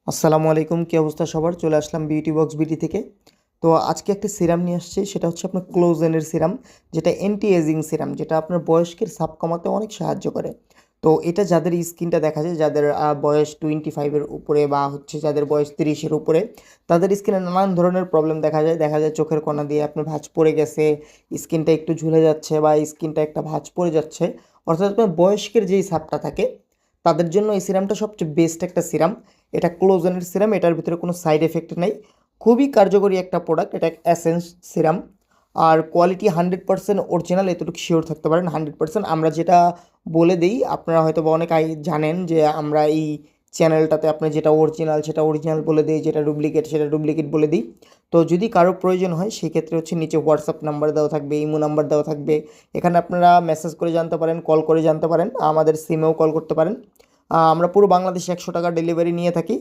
আসসালামু আলাইকুম, কী অবস্থা সবার? চলে আসলাম বিউটি বক্স বিডি থেকে। তো আজকে একটা সিরাম নিয়ে আসছি, সেটা হচ্ছে আপনার ক্লোজেনের সিরাম, যেটা অ্যান্টি এজিং সিরাম, যেটা আপনার বয়স্কের ছাপ কমাতে অনেক সাহায্য করে। তো এটা যাদের স্কিনটা দেখা যায়, যাদের বয়স 25-এর উপরে বা হচ্ছে যাদের বয়স 30-এর উপরে, তাদের স্কিনে নানান ধরনের প্রবলেম দেখা যায় চোখের কোনা দিয়ে আপনার ভাঁজ পড়ে গেছে, স্কিনটা একটু ঝুলে যাচ্ছে বা স্কিনটা একটা ভাঁজ পড়ে যাচ্ছে। অর্থাৎ আপনার বয়স্কের যেই ছাপটা থাকে তাদের জন্য এই সিরামটা সবচেয়ে বেস্ট একটা সিরাম। এটা ক্লোজেনের সিরাম, এটার ভিতরে কোনো সাইড এফেক্ট নেই, খুবই কার্যকরী একটা প্রোডাক্ট। এটা অ্যাসেন্স সিরাম, আর কোয়ালিটি 100% অরিজিনাল, এতটুকু শিওর থাকতে পারেন 100%। আমরা যেটা বলে দিই, আপনারা হয়তো বা অনেক জানেন যে আমরা এই চ্যানেলটাতে আপনি যেটা অরিজিনাল সেটা অরিজিনাল বলে দিই, যেটা ডুপ্লিকেট সেটা ডুপ্লিকেট বলে দিই। তো যদি কারো প্রয়োজন হয় সেক্ষেত্রে হচ্ছে নিচে হোয়াটসঅ্যাপ নাম্বার দেওয়া থাকবে, ইমো নাম্বার দেওয়া থাকবে, এখানে আপনারা মেসেজ করে জানতে পারেন, কল করে জানতে পারেন, আমাদের সিমেও কল করতে পারেন। আমরা পুরো বাংলাদেশে 100 টাকা ডেলিভারি নিয়ে থাকি।